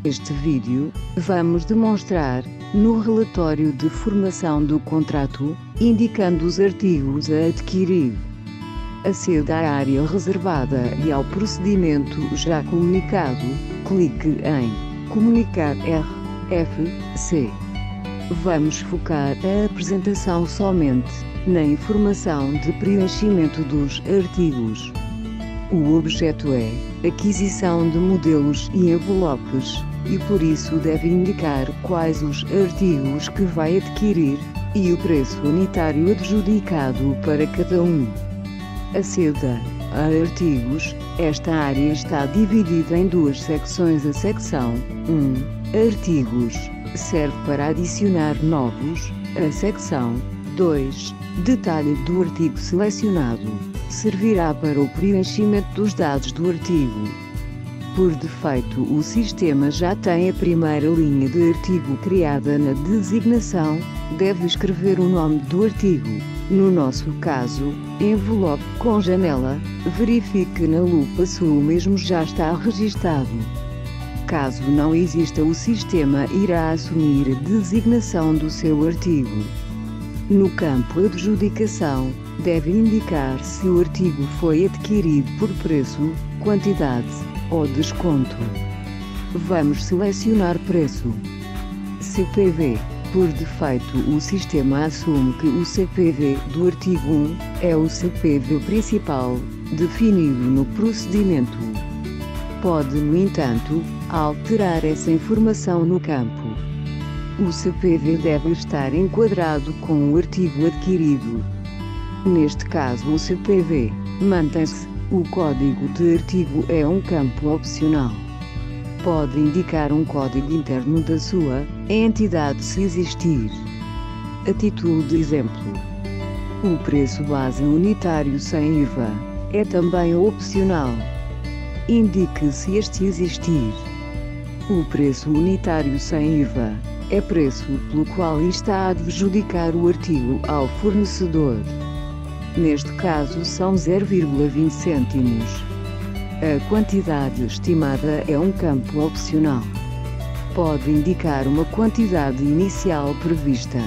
Neste vídeo, vamos demonstrar, no relatório de formação do contrato, indicando os artigos a adquirir. Aceda à área reservada e ao procedimento já comunicado, clique em Comunicar RFC. Vamos focar a apresentação somente na informação de preenchimento dos artigos. O objeto é aquisição de modelos e envelopes, e por isso deve indicar quais os artigos que vai adquirir, e o preço unitário adjudicado para cada um. Aceda a artigos. Esta área está dividida em duas secções. A secção 1, artigos, serve para adicionar novos. A secção 2, detalhe do artigo selecionado, servirá para o preenchimento dos dados do artigo. Por defeito, o sistema já tem a primeira linha de artigo criada na designação. Deve escrever o nome do artigo. No nosso caso, envelope com janela. Verifique na lupa se o mesmo já está registado. Caso não exista, o sistema irá assumir a designação do seu artigo. No campo Adjudicação, deve indicar se o artigo foi adquirido por preço, quantidade ou desconto. Vamos selecionar preço. CPV. Por defeito, o sistema assume que o CPV do artigo 1 é o CPV principal, definido no procedimento. Pode, no entanto, alterar essa informação no campo. O CPV deve estar enquadrado com o artigo adquirido. Neste caso, o CPV mantém-se. O código de artigo é um campo opcional. Pode indicar um código interno da sua entidade se existir. A título de exemplo, o preço base unitário sem IVA é também opcional. Indique se este existir. O preço unitário sem IVA é preço pelo qual está a adjudicar o artigo ao fornecedor. Neste caso são 0,20 cêntimos. A quantidade estimada é um campo opcional. Pode indicar uma quantidade inicial prevista.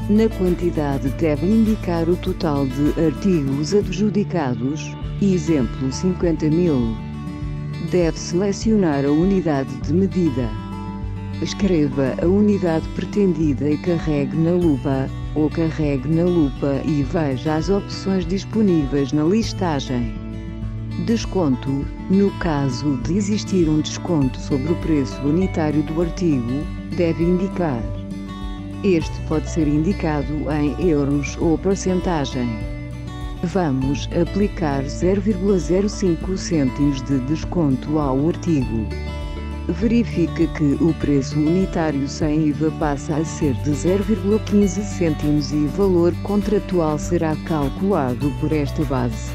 Na quantidade deve indicar o total de artigos adjudicados, exemplo 50.000. Deve selecionar a unidade de medida. Escreva a unidade pretendida e carregue na lupa, ou carregue na lupa e veja as opções disponíveis na listagem. Desconto. No caso de existir um desconto sobre o preço unitário do artigo, deve indicar. Este pode ser indicado em euros ou percentagem. Vamos aplicar 0,05 cêntimos de desconto ao artigo. Verifique que o preço unitário sem IVA passa a ser de 0,15 cêntimos e o valor contratual será calculado por esta base.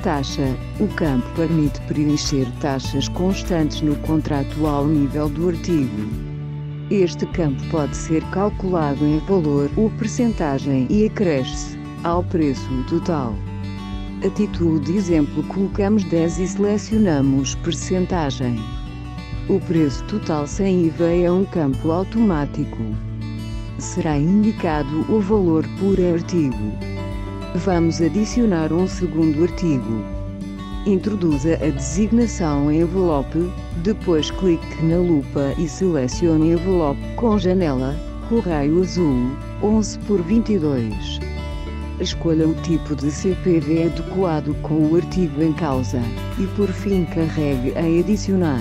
Taxa. O campo permite preencher taxas constantes no contrato ao nível do artigo. Este campo pode ser calculado em valor ou percentagem e acresce ao preço total. A título de exemplo, colocamos 10 e selecionamos percentagem. O preço total sem IVA é um campo automático. Será indicado o valor por artigo. Vamos adicionar um segundo artigo. Introduza a designação em envelope, depois clique na lupa e selecione envelope com janela, correio azul, 11 por 22. Escolha o tipo de CPV adequado com o artigo em causa, e por fim carregue em adicionar.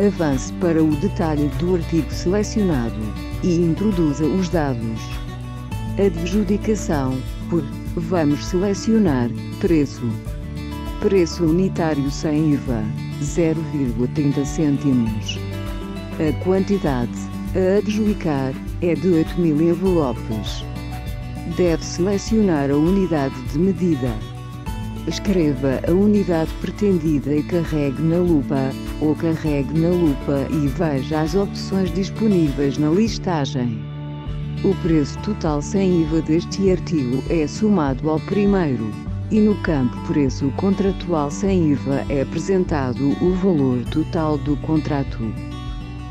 Avance para o detalhe do artigo selecionado, e introduza os dados. Adjudicação. Vamos selecionar preço. Preço unitário sem IVA, 0,30 cêntimos. A quantidade a adjudicar é de 8.000 envelopes. Deve selecionar a unidade de medida. Escreva a unidade pretendida e carregue na lupa, ou carregue na lupa e veja as opções disponíveis na listagem. O preço total sem IVA deste artigo é somado ao primeiro. e no campo preço contratual sem IVA é apresentado o valor total do contrato.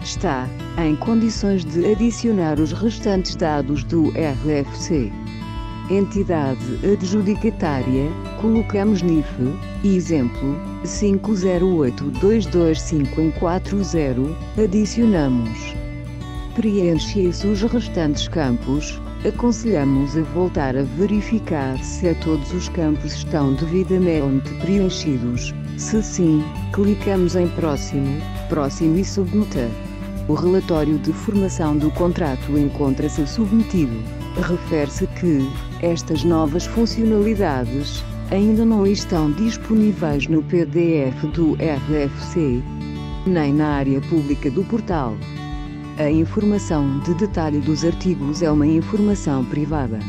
Está em condições de adicionar os restantes dados do RFC. Entidade adjudicatária, colocamos NIF, exemplo, 508225140, adicionamos. Preenche-se os restantes campos, aconselhamos a voltar a verificar se todos os campos estão devidamente preenchidos. Se sim, clicamos em Próximo, Próximo e Submeter. O relatório de formação do contrato encontra-se submetido. Refere-se que estas novas funcionalidades ainda não estão disponíveis no PDF do RFC, nem na área pública do portal. A informação de detalhe dos artigos é uma informação privada.